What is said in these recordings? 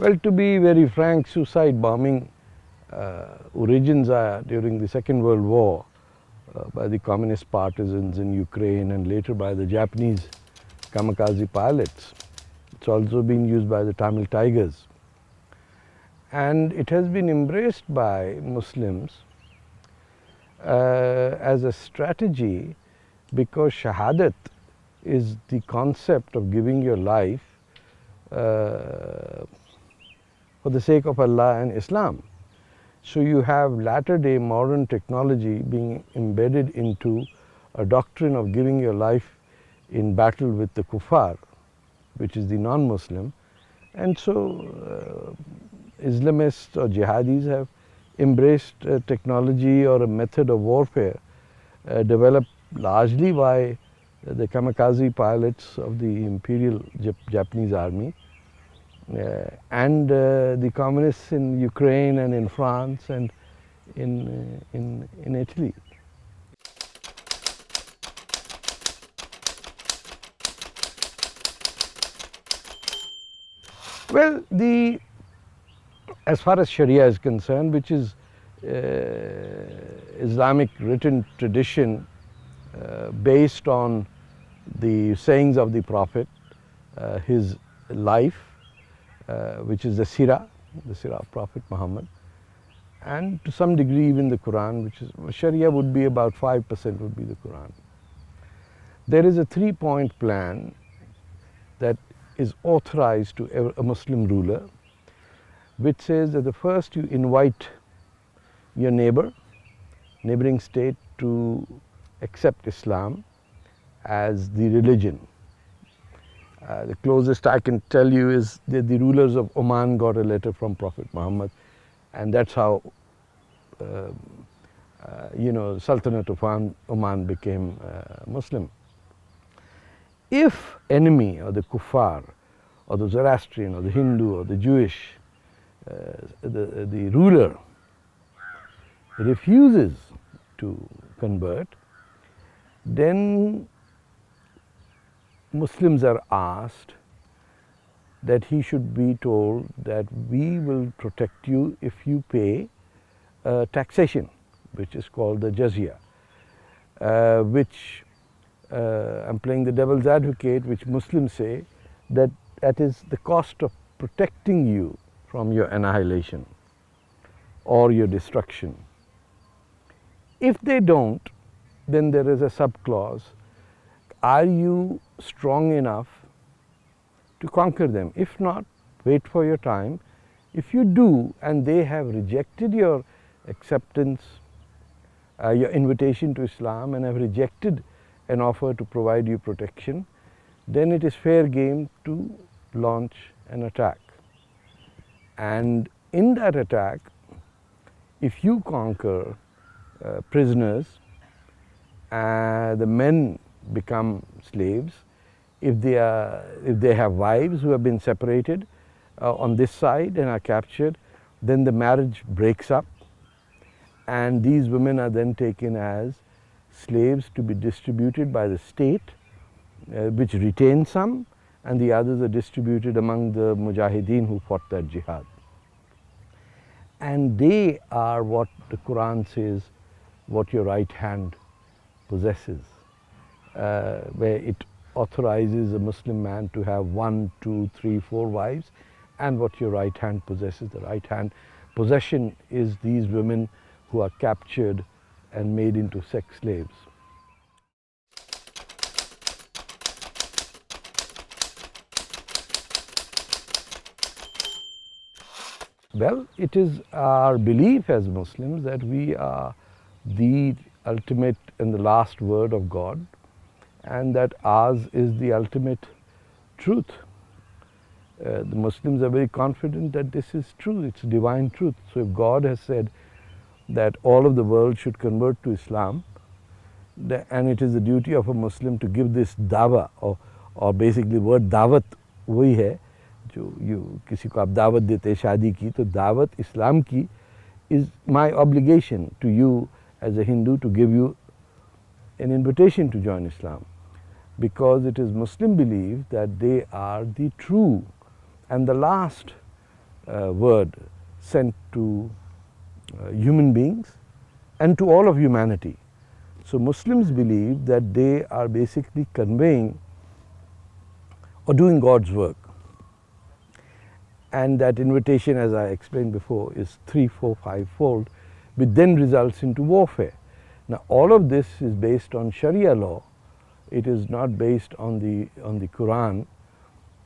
Well, to be very frank, suicide bombing origins are during the Second World War by the communist partisans in Ukraine and later by the Japanese kamikaze pilots. It's also been used by the Tamil Tigers. And it has been embraced by Muslims as a strategy because shahadat is the concept of giving your life for the sake of Allah and Islam. So you have latter-day modern technology being embedded into a doctrine of giving your life in battle with the kuffar, which is the non-Muslim. And so Islamists or jihadis have embraced technology or a method of warfare developed largely by the kamikaze pilots of the Imperial Japanese Army and the communists in Ukraine and in France and in Italy. Well, as far as Sharia is concerned, which is Islamic written tradition based on the sayings of the Prophet, his life, which is the Sirah of Prophet Muhammad, and to some degree even the Quran, which is Sharia would be about 5% would be the Quran. There is a 3-point plan that is authorized to a Muslim ruler, which says that the first you invite your neighboring state to accept Islam as the religion. The closest I can tell you is that the rulers of Oman got a letter from Prophet Muhammad, and that's how Sultanate of Oman became Muslim. If enemy or the kuffar or the Zoroastrian or the Hindu or the Jewish, the ruler refuses to convert, then Muslims are asked that he should be told that we will protect you if you pay taxation, which is called the jizya, which I'm playing the devil's advocate, which Muslims say that is the cost of protecting you from your annihilation or your destruction. If they don't, then there is a subclause. Are you strong enough to conquer them? If not, wait for your time. If you do and they have rejected your acceptance, your invitation to Islam, and have rejected an offer to provide you protection, then it is fair game to launch an attack. And in that attack, if you conquer prisoners, the men become slaves. If they have wives who have been separated on this side and are captured, then the marriage breaks up, and these women are then taken as slaves to be distributed by the state, which retains some, and the others are distributed among the mujahideen who fought that jihad. And they are what the Quran says, what your right hand possesses, where it authorizes a Muslim man to have 1, 2, 3, 4 wives, and what your right hand possesses. The right hand possession is these women who are captured and made into sex slaves. Well, it is our belief as Muslims that we are the ultimate and the last word of God, and that ours is the ultimate truth. The Muslims are very confident that this is true, it's divine truth. So if God has said that all of the world should convert to Islam, and it is the duty of a Muslim to give this dawa, or basically word dawat वही है जो किसी को आप दावत देते शादी की, तो दावत इस्लाम की is my obligation to you as a Hindu to give you an invitation to join Islam, because it is Muslim belief that they are the true and the last word sent to human beings and to all of humanity. So Muslims believe that they are basically conveying or doing God's work. And that invitation, as I explained before, is 3, 4, 5-fold, which then results into warfare. Now all of this is based on Sharia law. It is not based on the Quran,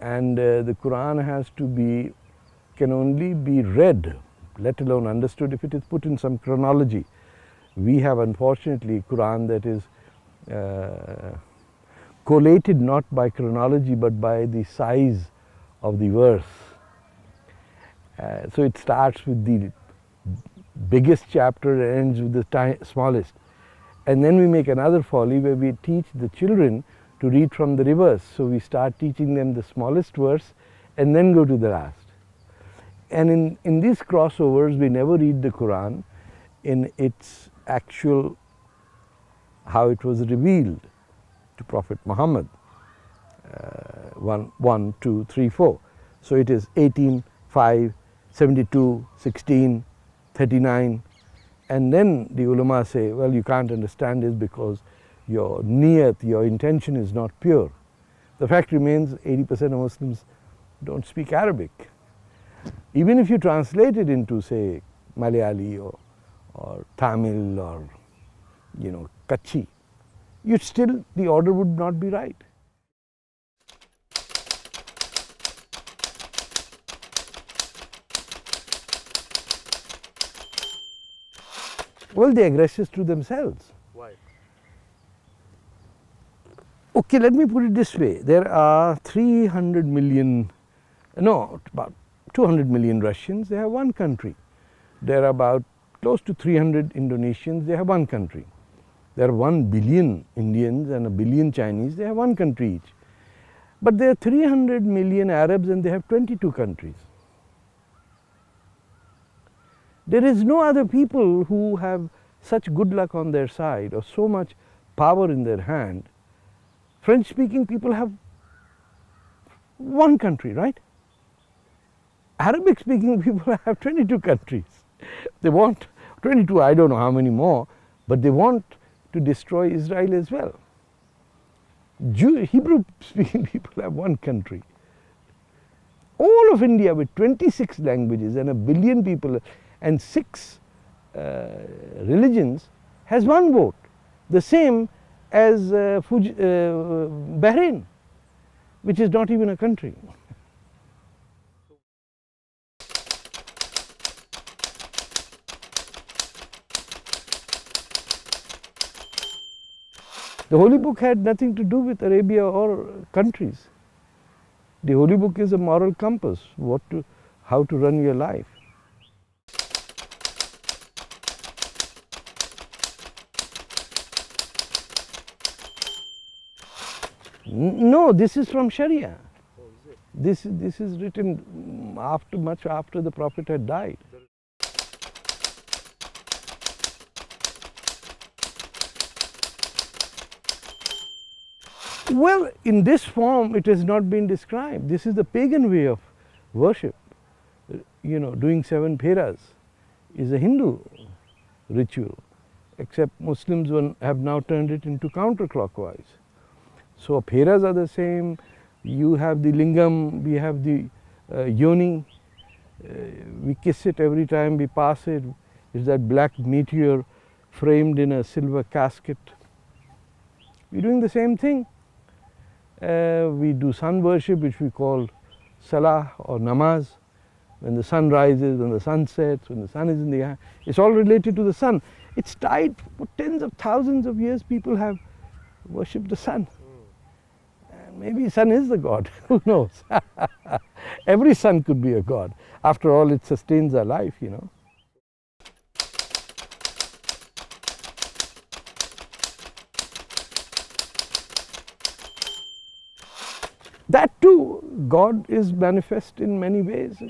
and the Quran can only be read, let alone understood, if it is put in some chronology. We have unfortunately Quran that is collated not by chronology but by the size of the verse. So it starts with the biggest chapter and ends with the smallest. And then we make another folly where we teach the children to read from the reverse. So we start teaching them the smallest verse and then go to the last. And in these crossovers, we never read the Quran in its actual, how it was revealed to Prophet Muhammad, 1, 2, 3, 4. So it is 18, 5, 72, 16, 39. And then the ulama say, well, you can't understand this because your niyat, your intention is not pure. The fact remains 80% of Muslims don't speak Arabic. Even if you translate it into, say, Malayali or Tamil or, Kutchi, the order would not be right. Well, the aggressors to themselves. Why? Okay, let me put it this way. There are 300 million, no, about 200 million Russians, they have one country. There are about close to 300 Indonesians, they have one country. There are 1 billion Indians and 1 billion Chinese, they have one country each. But there are 300 million Arabs and they have 22 countries. There is no other people who have such good luck on their side or so much power in their hand. French-speaking people have one country, right? Arabic-speaking people have 22 countries. They want 22, I don't know how many more, but they want to destroy Israel as well. Hebrew-speaking people have one country. All of India with 26 languages and 1 billion people and 6 religions has one vote, the same as Bahrain, which is not even a country. The Holy Book had nothing to do with Arabia or countries. The Holy Book is a moral compass, how to run your life. No, this is from Sharia. Oh, is it? This is written much after the Prophet had died. Well, in this form it has not been described. This is the pagan way of worship. Doing 7 pheras is a Hindu ritual, except Muslims have now turned it into counterclockwise. So pheras are the same. You have the lingam, we have the yoni. We kiss it every time we pass it. It's that black meteor framed in a silver casket. We're doing the same thing. We do sun worship, which we call salah or namaz. When the sun rises, when the sun sets, when the sun is in the air, it's all related to the sun. It's tied for tens of thousands of years. People have worshipped the sun. Maybe sun is the god, who knows? Every sun could be a god. After all, it sustains our life, That too, God is manifest in many ways.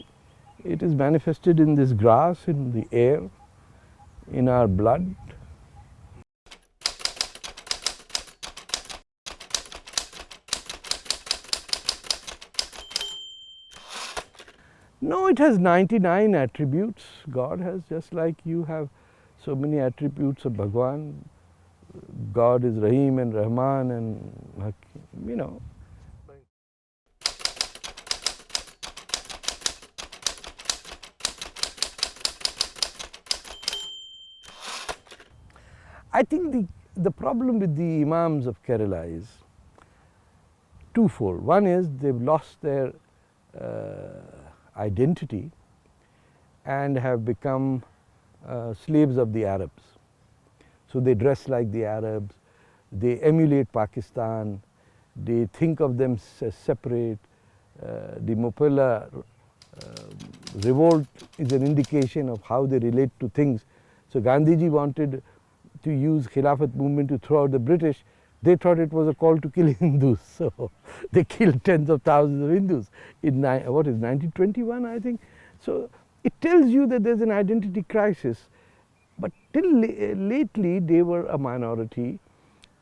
It is manifested in this grass, in the air, in our blood. No, it has 99 attributes. God has, just like you have so many attributes of Bhagwan. God is Rahim and Rahman and Hakim, you know. I think the problem with the Imams of Kerala is twofold. One is they've lost their identity and have become slaves of the Arabs. So they dress like the Arabs, they emulate Pakistan, they think of them as separate. The Mopella revolt is an indication of how they relate to things. So Gandhiji wanted to use Khilafat movement to throw out the British. They thought it was a call to kill Hindus, so they killed tens of thousands of Hindus in 1921, I think. So it tells you that there's an identity crisis. But till lately they were a minority,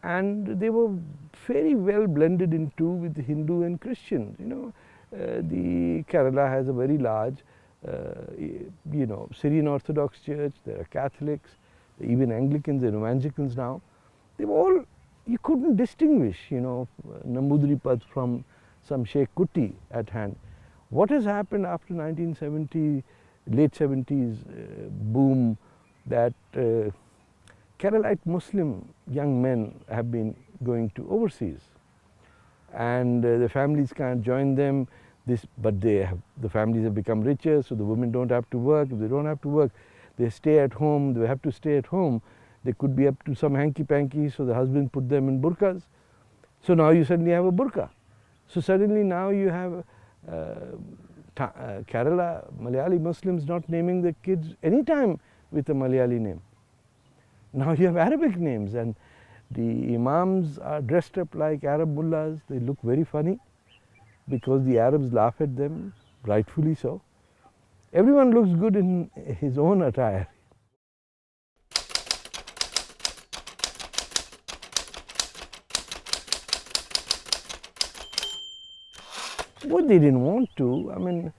and they were very well blended into with Hindu and Christians. You know, the Kerala has a very large, you know, Syrian Orthodox Church. There are Catholics, even Anglicans and Evangelicals now. They were all, you couldn't distinguish, you know, Nambudripad from some Sheikh Kuti at hand. What has happened after 1970, late 70s boom, that Keralite Muslim young men have been going to overseas, and the families can't join them. But the families have become richer, so the women don't have to work. If they don't have to work, they stay at home. They have to stay at home. They could be up to some hanky-panky, so the husband put them in burqas. So now you suddenly have a burqa. So suddenly now you have Kerala Malayali Muslims not naming their kids anytime with a Malayali name. Now you have Arabic names, and the Imams are dressed up like Arab mullahs. They look very funny because the Arabs laugh at them, rightfully so. Everyone looks good in his own attire. Well, they didn't want to. I mean,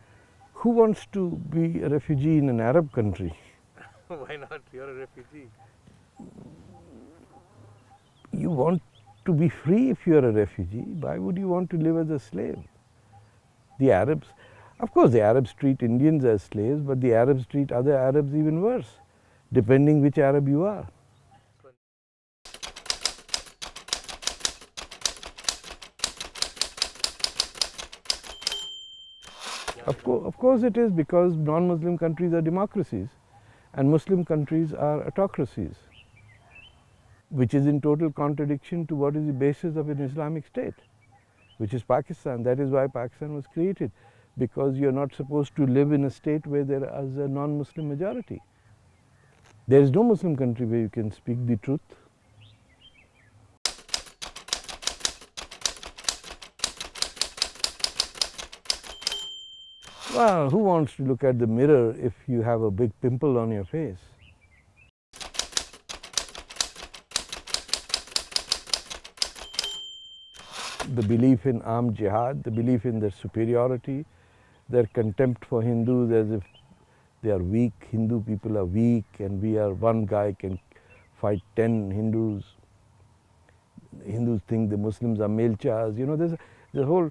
who wants to be a refugee in an Arab country? Why not? You're a refugee. You want to be free if you are a refugee. Why would you want to live as a slave? The Arabs, of course, the Arabs treat Indians as slaves, but the Arabs treat other Arabs even worse, depending which Arab you are. Of course it is, because non-Muslim countries are democracies and Muslim countries are autocracies, which is in total contradiction to what is the basis of an Islamic state, which is Pakistan. That is why Pakistan was created, because you are not supposed to live in a state where there is a non-Muslim majority. There is no Muslim country where you can speak the truth. Well, who wants to look at the mirror if you have a big pimple on your face? The belief in armed jihad, the belief in their superiority, their contempt for Hindus as if they are weak, Hindu people are weak, and one guy can fight 10 Hindus. Hindus think the Muslims are melchas. You know, there's the whole,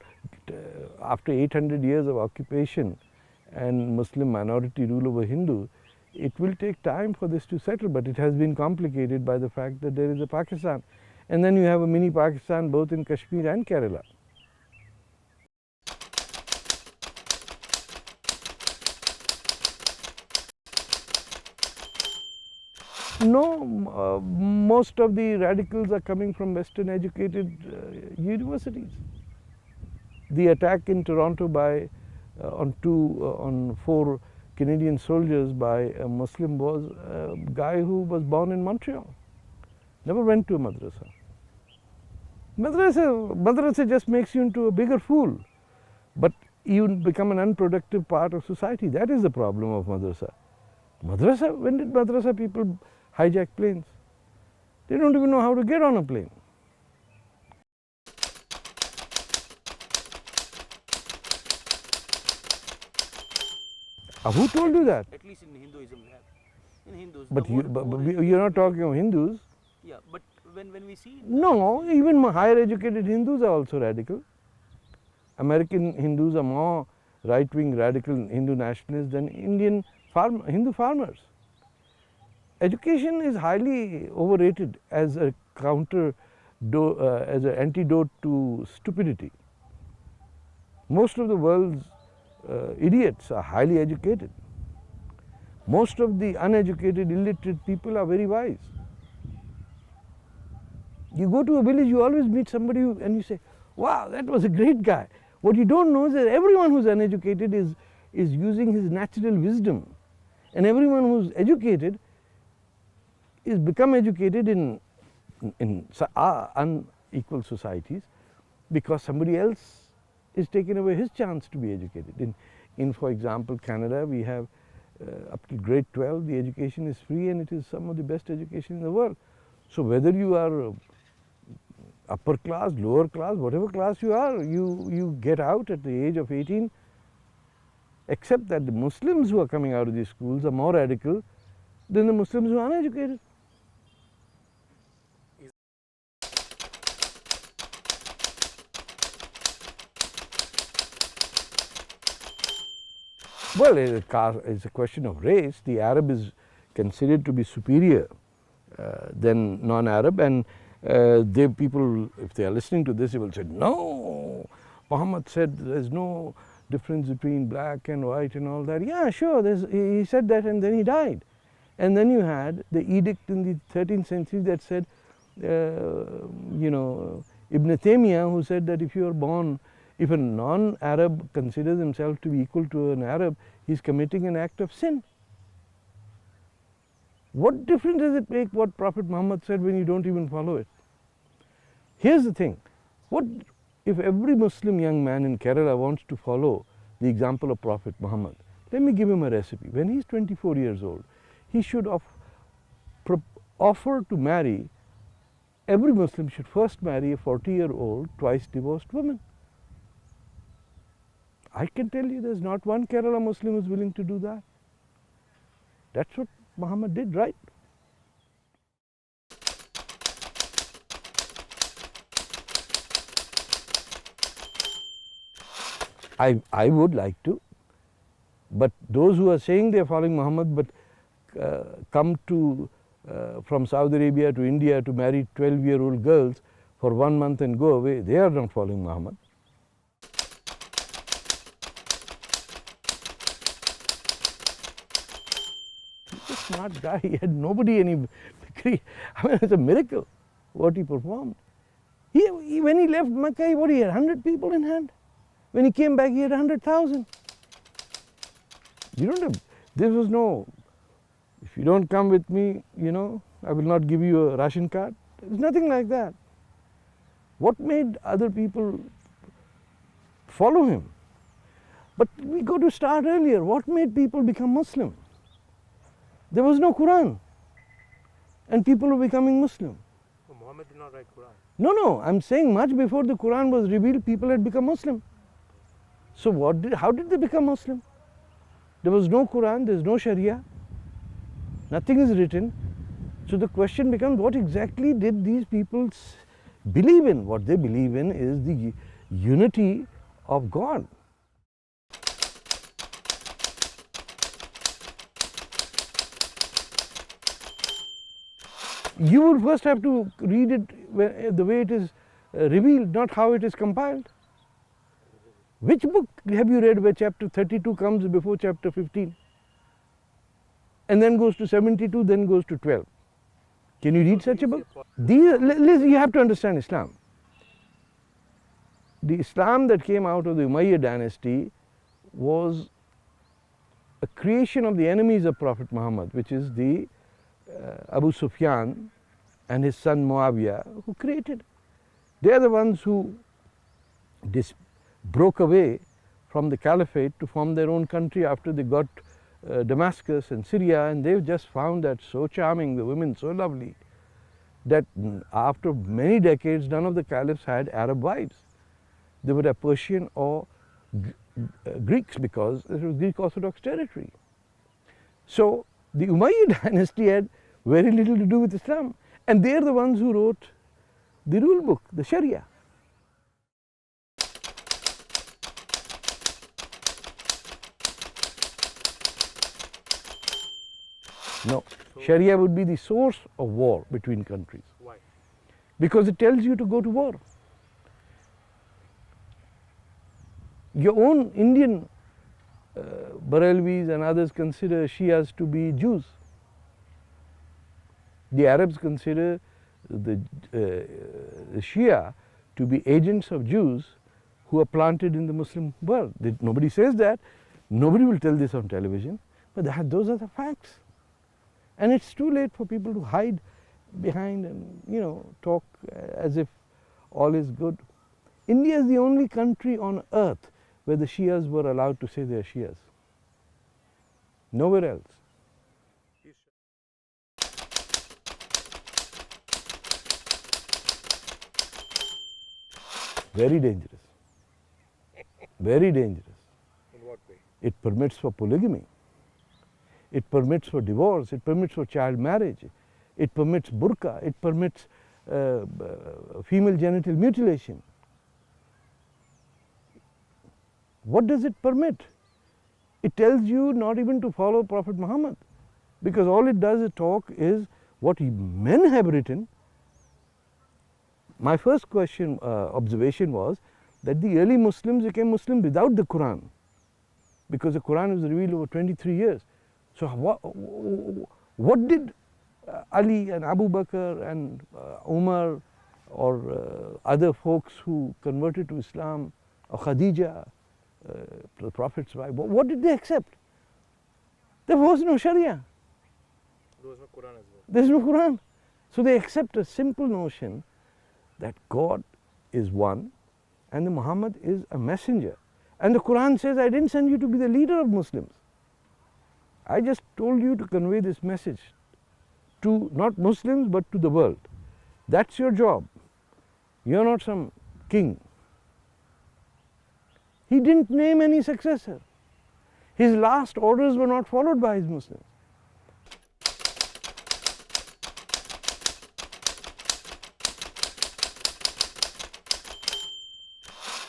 after 800 years of occupation and Muslim minority rule over Hindu, it will take time for this to settle, but it has been complicated by the fact that there is a Pakistan. And then you have a mini Pakistan both in Kashmir and Kerala. No, most of the radicals are coming from Western educated universities. The attack in Toronto on 4 Canadian soldiers by a Muslim was a guy who was born in Montreal, never went to a madrasa. Madrasa just makes you into a bigger fool, but you become an unproductive part of society. That is the problem of madrasa. When did madrasa people hijack planes? They don't even know how to get on a plane. Who told you that? At least in Hinduism we have. In Hindus. But, the you, more- but, more but education you're not we have- talking of Hindus. Yeah, but when we see. No, even higher educated Hindus are also radical. American Hindus are more right-wing radical Hindu nationalists than Indian Hindu farmers. Education is highly overrated as a as an antidote to stupidity. Most of the world's idiots are highly educated. Most of the uneducated, illiterate people are very wise. You go to a village, you always meet somebody and you say, wow, that was a great guy. What you don't know is that everyone who's uneducated is using his natural wisdom. And everyone who's educated is become educated in unequal societies because somebody else is taking away his chance to be educated. In for example, Canada, we have up to grade 12, the education is free and it is some of the best education in the world. So whether you are upper class, lower class, whatever class you are, you get out at the age of 18, except that the Muslims who are coming out of these schools are more radical than the Muslims who are uneducated. Well, it's a question of race. The Arab is considered to be superior than non-Arab, and people, if they are listening to this, they will say, no, Muhammad said there's no difference between black and white and all that. Yeah, sure, he said that and then he died. And then you had the edict in the 13th century that said, Ibn Taymiyyah, who said that if you are born, if a non-Arab considers himself to be equal to an Arab, he is committing an act of sin. What difference does it make what Prophet Muhammad said when you don't even follow it? Here's the thing, what if every Muslim young man in Kerala wants to follow the example of Prophet Muhammad? Let me give him a recipe. When he's 24 years old, he should offer to marry, every Muslim should first marry a 40-year-old, twice divorced woman. I can tell you there's not one Kerala Muslim who's willing to do that. That's what Muhammad did, right? I would like to, but those who are saying they are following Muhammad but come to from Saudi Arabia to India to marry 12-year-old girls for 1 month and go away, they are not following Muhammad. He's a smart guy. He had nobody any degree. I mean, it's a miracle what he performed. When he left Mecca, what he had 100 people in hand. When he came back, he had 100,000. You don't have. There was no. If you don't come with me, I will not give you a ration card. There's nothing like that. What made other people follow him? But we got to start earlier. What made people become Muslim? There was no Quran, and people were becoming Muslim. Oh, Muhammad did not write Quran. No, I'm saying much before the Quran was revealed, people had become Muslim. So how did they become Muslim? There was no Quran, there's no Sharia, nothing is written. So the question becomes, what exactly did these people believe in? What they believe in is the unity of God. You will first have to read it the way it is revealed, not how it is compiled. Which book have you read where chapter 32 comes before chapter 15? And then goes to 72, then goes to 12. Can you read such a book? You have to understand Islam. The Islam that came out of the Umayyad dynasty was a creation of the enemies of Prophet Muhammad, which is the Abu Sufyan and his son Muawiyah, who created. They are the ones who broke away from the caliphate to form their own country after they got Damascus and Syria, and they've just found that so charming, the women so lovely, that after many decades none of the caliphs had Arab wives. They would have Persian or Greeks because it was Greek Orthodox territory. So the Umayyad dynasty had very little to do with Islam, and they are the ones who wrote the rule book, the Sharia. No, Sharia would be the source of war between countries. Why? Because it tells you to go to war. Your own Indian Barelvis and others consider Shias to be Jews. The Arabs consider the Shia to be agents of Jews who are planted in the Muslim world. Nobody says that. Nobody will tell this on television. But those are the facts. And it's too late for people to hide behind and talk as if all is good. India is the only country on earth where the Shias were allowed to say they are Shias. Nowhere else. Very dangerous. Very dangerous. In what way? It permits for polygamy. It permits for divorce. It permits for child marriage. It permits burqa. It permits female genital mutilation. What does it permit? It tells you not even to follow Prophet Muhammad, because all it does is talk is what men have written. My first observation was that the early Muslims became Muslim without the Quran, because the Quran was revealed over 23 years. So what did Ali and Abu Bakr and Umar or other folks who converted to Islam, or Khadija, the Prophet's wife, what did they accept? There was no Sharia. There was no Quran as well. There is no Quran. So they accept a simple notion that God is one and Muhammad is a messenger. And the Quran says, I didn't send you to be the leader of Muslims. I just told you to convey this message to not Muslims but to the world. That's your job. You're not some king. He didn't name any successor. His last orders were not followed by his Muslims.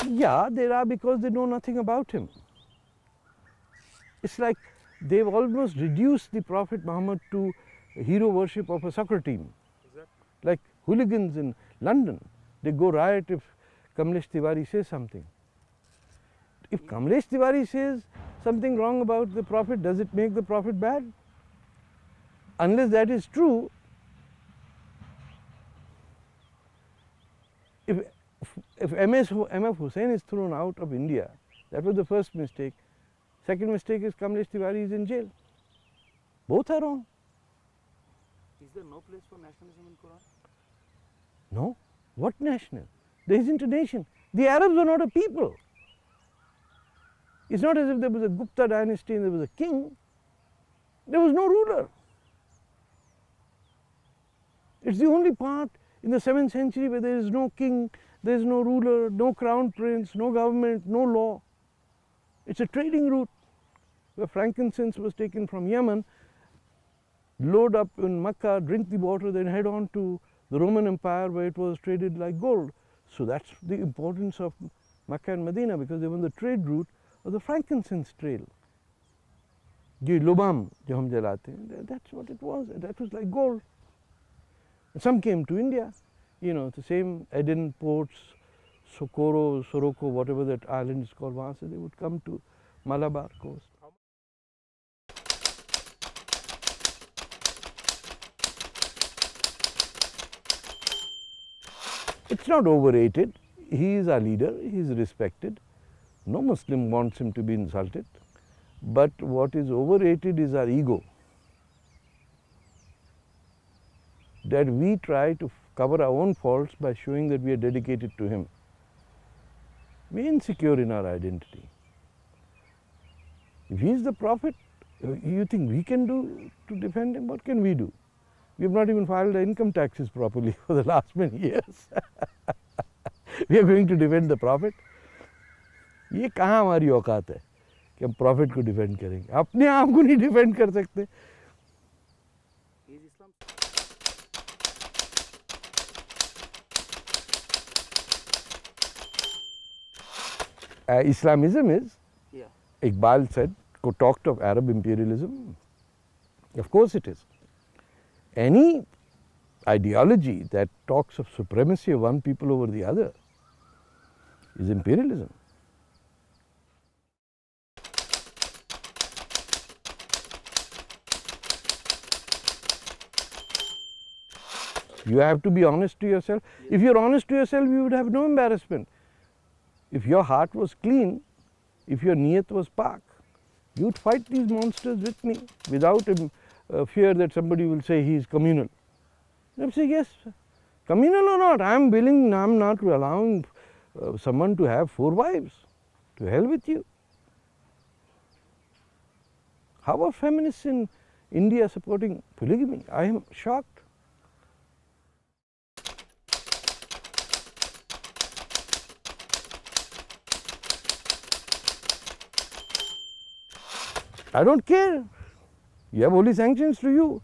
Yeah, there are, because they know nothing about him. It's like they've almost reduced the Prophet Muhammad to hero worship of a soccer team. Exactly. Like hooligans in London, they go riot if Kamlesh Tiwari says something. If Kamlesh Tiwari says something wrong about the Prophet, does it make the Prophet bad? Unless that is true, if M.F. Hussain is thrown out of India, that was the first mistake. Second mistake is Kamlesh Tiwari is in jail. Both are wrong. Is there no place for nationalism in Quran? No. What national? There isn't a nation. The Arabs were not a people. It's not as if there was a Gupta dynasty and there was a king. There was no ruler. It's the only part in the 7th century where there is no king, there is no ruler, no crown prince, no government, no law. It's a trading route where frankincense was taken from Yemen, load up in Mecca, drink the water, then head on to the Roman Empire where it was traded like gold. So that's the importance of Mecca and Medina, because they were on the trade route of the frankincense trail. The lubam, jo hum jalate hain, that's what it was. That was like gold. And some came to India, the same Aden ports, Socorro, Soroko, whatever that island is called, wahan se they would come to Malabar coast. It's not overrated. He is our leader, he is respected. No Muslim wants him to be insulted. But what is overrated is our ego. That we try to cover our own faults by showing that we are dedicated to him. We are insecure in our identity. If he is the Prophet, you think we can do to defend him? What can we do? We have not even filed our income taxes properly for the last many years. We are going to defend the Prophet? ये कहाँ हमारी औकात है कि हम profit को defend करेंगे, अपने आप को नहीं डिफेंड कर सकते. Is Islam Islamism is, yeah. Iqbal said, talked of Arab imperialism. Of course it is. Any ideology that talks of supremacy of one people over the other is imperialism. You have to be honest to yourself. If you're honest to yourself, you would have no embarrassment. If your heart was clean, if your niyat was pak, you would fight these monsters with me without fear that somebody will say he is communal. I would say, yes, communal or not, I am willing, I am not allowing someone to have 4 wives. To hell with you. How are feminists in India supporting polygamy? I am shocked. I don't care. You have holy sanctions to you.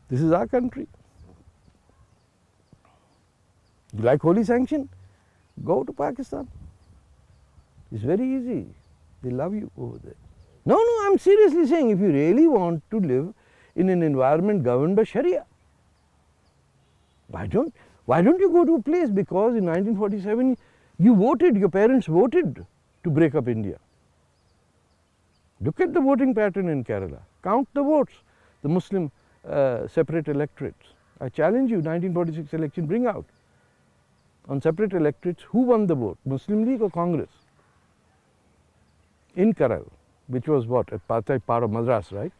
This is our country. You like holy sanction? Go to Pakistan. It's very easy. They love you over there. No, I'm seriously saying, if you really want to live in an environment governed by Sharia, why don't you go to a place? Because in 1947 you voted, your parents voted to break up India. Look at the voting pattern in Kerala. Count the votes, the Muslim separate electorates. I challenge you, 1946 election, bring out on separate electorates who won the vote, Muslim League or Congress? In Kerala, which was what, a part of Madras, right?